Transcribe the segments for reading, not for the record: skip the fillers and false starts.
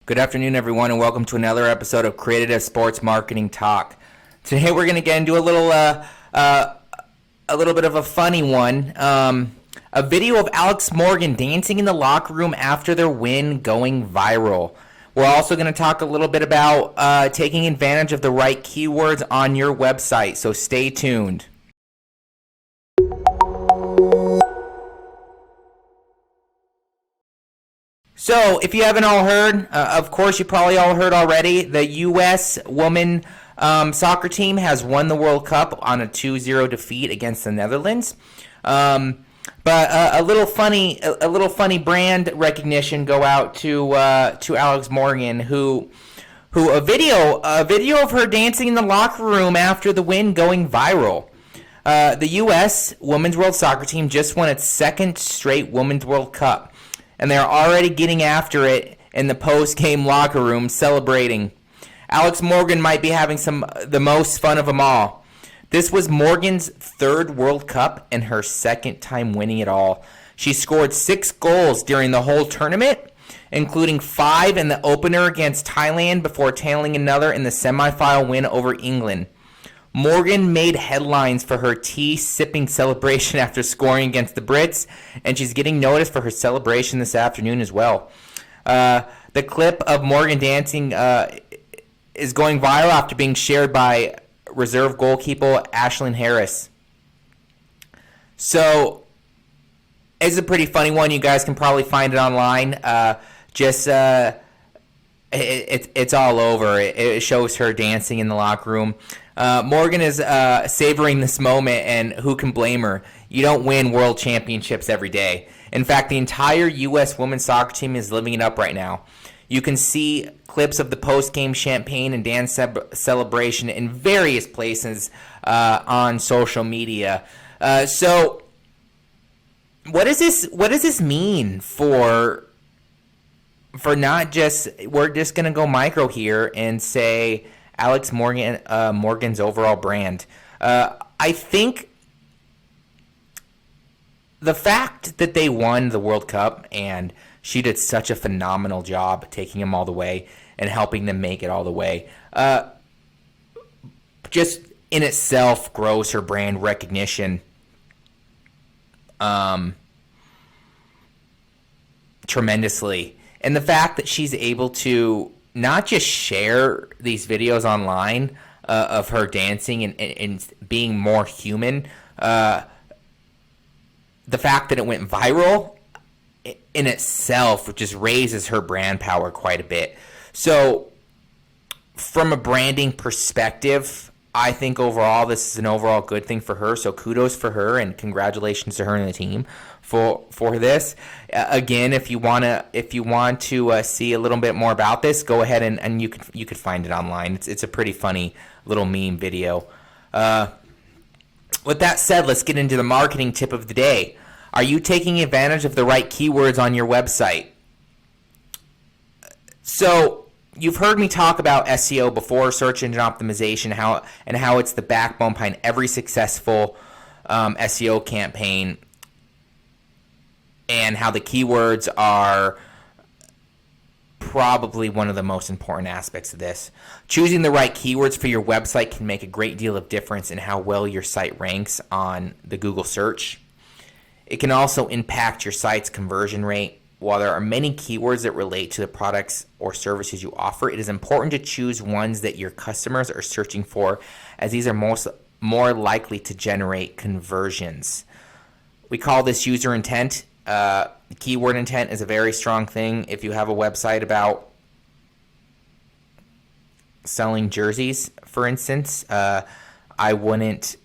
Good afternoon, everyone, and welcome to another episode of Creative Sports Marketing Talk. Today, we're going to get into a little bit of a funny one. A video of Alex Morgan dancing in the locker room after their win going viral. We're also going to talk a little bit about taking advantage of the right keywords on your website, so stay tuned. So, if you haven't all heard, of course you probably all heard already, the U.S. women soccer team has won the World Cup on a 2-0 defeat against the Netherlands. But a little funny brand recognition go out to Alex Morgan, who a video of her dancing in the locker room after the win going viral. The U.S. women's world soccer team just won its second straight women's World Cup, and they're already getting after it in the post-game locker room celebrating. Alex Morgan might be having the most fun of them all. This was Morgan's third World Cup and her second time winning it all. She scored 6 goals during the whole tournament, including 5 in the opener against Thailand before tailing another in the semifinal win over England. Morgan made headlines for her tea-sipping celebration after scoring against the Brits, and she's getting noticed for her celebration this afternoon as well. The clip of Morgan dancing is going viral after being shared by reserve goalkeeper Ashlyn Harris. So, it's a pretty funny one. You guys can probably find it online. It's all over. It shows her dancing in the locker room. Morgan is savoring this moment, and who can blame her? You don't win world championships every day. In fact, the entire U.S. women's soccer team is living it up right now. You can see clips of the post-game champagne and dance celebration in various places on social media. So, what does this mean for not just, we're just going to go micro here and say Alex Morgan, Morgan's overall brand. I think the fact that they won the World Cup and she did such a phenomenal job taking them all the way and helping them make it all the way, just in itself grows her brand recognition tremendously. And the fact that she's able to not just share these videos online of her dancing and being more human, the fact that it went viral in itself just raises her brand power quite a bit. So from a branding perspective, I think overall this is an overall good thing for her. So kudos for her and congratulations to her and the team for this. Again, if you want to see a little bit more about this, go ahead and you could find it online. It's a pretty funny little meme video. With that said, let's get into the marketing tip of the day. Are you taking advantage of the right keywords on your website? So you've heard me talk about SEO before, search engine optimization, how it's the backbone behind every successful SEO campaign, and how the keywords are probably one of the most important aspects of this. Choosing the right keywords for your website can make a great deal of difference in how well your site ranks on the Google search. It can also impact your site's conversion rate. While there are many keywords that relate to the products or services you offer, it is important to choose ones that your customers are searching for, as these are more likely to generate conversions. We call this user intent. Keyword intent is a very strong thing. If you have a website about selling jerseys, for instance, I wouldn't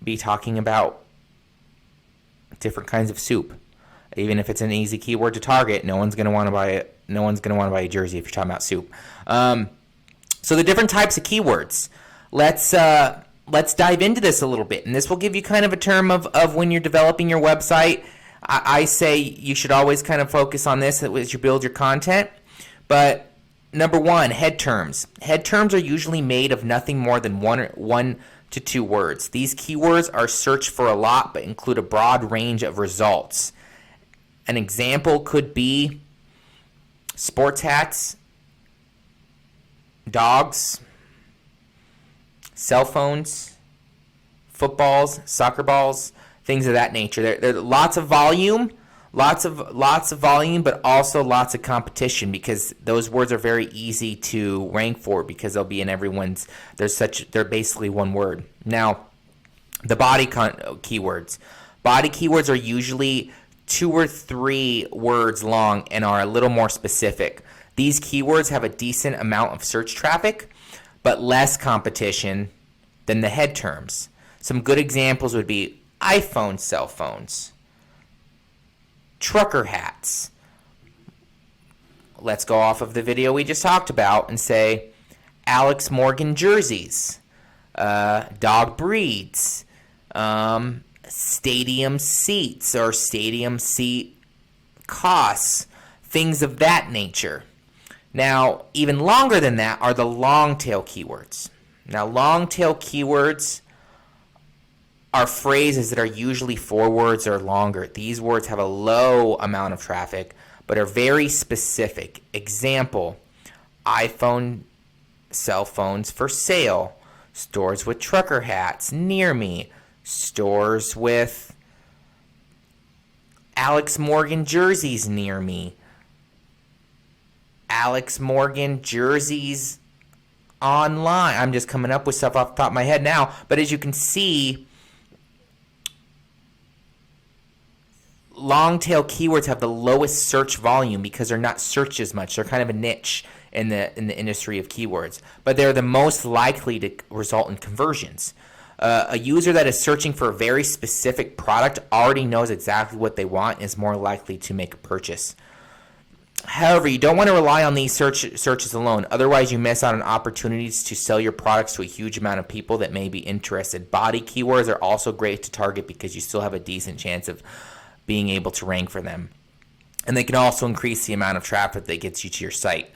be talking about different kinds of soup. Even if it's an easy keyword to target, no one's going to want to buy it. No one's going to want to buy a jersey if you're talking about soup. So the different types of keywords. Let's dive into this a little bit, and this will give you kind of a term of when you're developing your website. I say you should always kind of focus on this as you build your content. But number one, head terms. Head terms are usually made of nothing more than one to 2 words. These keywords are searched for a lot, but include a broad range of results. An example could be sports hats, dogs, cell phones, footballs, soccer balls, things of that nature. There's lots of volume, lots of volume, but also lots of competition, because those words are very easy to rank for because they'll be in everyone's. They're basically one word. Now, the body keywords. Body keywords are usually 2 or 3 words long and are a little more specific. These keywords have a decent amount of search traffic, but less competition than the head terms. Some good examples would be iPhone cell phones, trucker hats. Let's go off of the video we just talked about and say Alex Morgan jerseys, dog breeds, stadium seats or stadium seat costs, things of that nature. Now, even longer than that are the long tail keywords. Now, long tail keywords are phrases that are usually 4 words or longer. These words have a low amount of traffic, but are very specific. Example, iPhone cell phones for sale, stores with trucker hats near me, stores with Alex Morgan jerseys near me, Alex Morgan jerseys online. I'm just coming up with stuff off the top of my head now, but as you can see, long tail keywords have the lowest search volume because they're not searched as much. They're kind of a niche in the industry of keywords, but they're the most likely to result in conversions. A user that is searching for a very specific product already knows exactly what they want and is more likely to make a purchase. However, you don't want to rely on these searches alone. Otherwise, you miss out on opportunities to sell your products to a huge amount of people that may be interested. Body keywords are also great to target because you still have a decent chance of being able to rank for them. And they can also increase the amount of traffic that gets you to your site.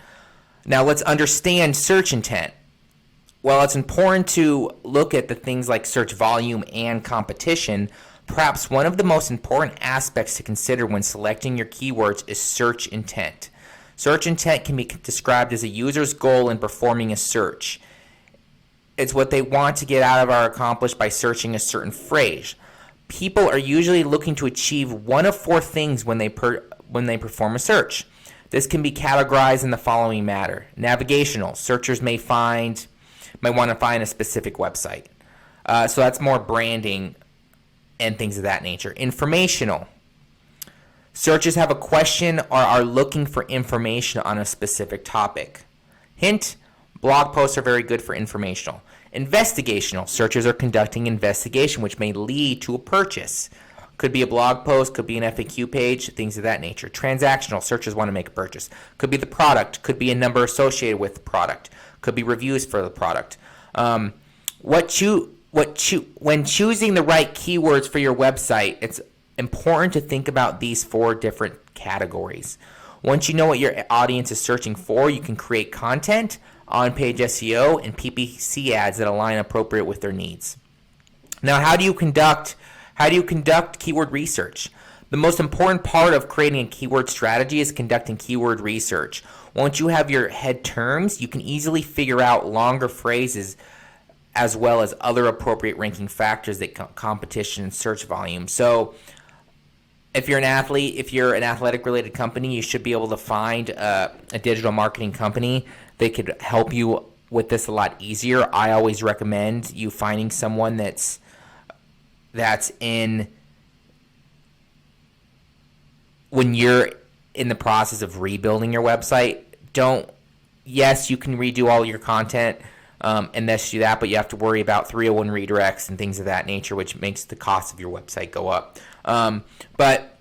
Now, let's understand search intent. Well, it's important to look at the things like search volume and competition. Perhaps one of the most important aspects to consider when selecting your keywords is search intent. Search intent can be described as a user's goal in performing a search. It's what they want to get out of or accomplish by searching a certain phrase. People are usually looking to achieve one of 4 things when they perform a search. This can be categorized in the following manner. Navigational. Searchers may want to find a specific website. So that's more branding and things of that nature. Informational. Searchers have a question or are looking for information on a specific topic. Hint, blog posts are very good for informational. Investigational. Searchers are conducting investigation which may lead to a purchase. Could be a blog post, could be an FAQ page, things of that nature. Transactional. Searchers want to make a purchase. Could be the product, could be a number associated with the product, could be reviews for the product. When choosing the right keywords for your website, it's important to think about these 4 different categories. Once you know what your audience is searching for, you can create content, on-page SEO, and PPC ads that align appropriate with their needs. Now, how do you conduct keyword research? The most important part of creating a keyword strategy is conducting keyword research. Once you have your head terms, you can easily figure out longer phrases as well as other appropriate ranking factors that competition and search volume. So if you're an athlete, if you're an athletic related company, you should be able to find a digital marketing company that could help you with this a lot easier. I always recommend you finding someone that's in, when you're in the process of rebuilding your website, yes, you can redo all your content, and let's do that, but you have to worry about 301 redirects and things of that nature, which makes the cost of your website go up. But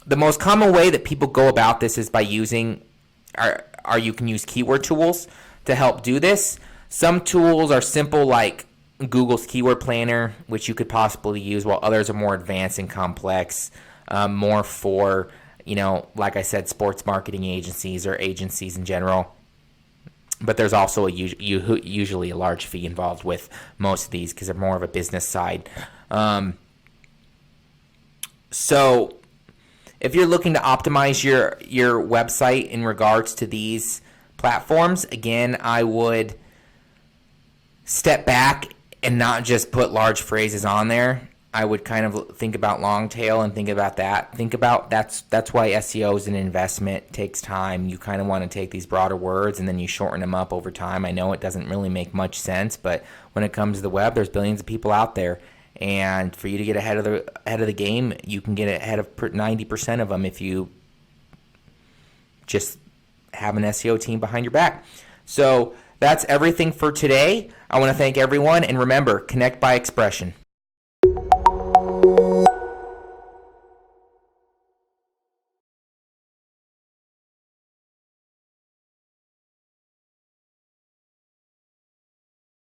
the most common way that people go about this is by using, you can use keyword tools to help do this. Some tools are simple, like Google's Keyword Planner, which you could possibly use, while others are more advanced and complex, more for, like I said, sports marketing agencies or agencies in general. But there's also usually a large fee involved with most of these because they're more of a business side. So if you're looking to optimize your website in regards to these platforms, again, I would step back and not just put large phrases on there. I would kind of think about long tail and think about that. Think about that's why SEO is an investment. It takes time. You kind of want to take these broader words and then you shorten them up over time. I know it doesn't really make much sense, but when it comes to the web, there's billions of people out there, and for you to get ahead of the game, you can get ahead of 90% of them if you just have an SEO team behind your back. So that's everything for today. I want to thank everyone, and remember, connect by expression.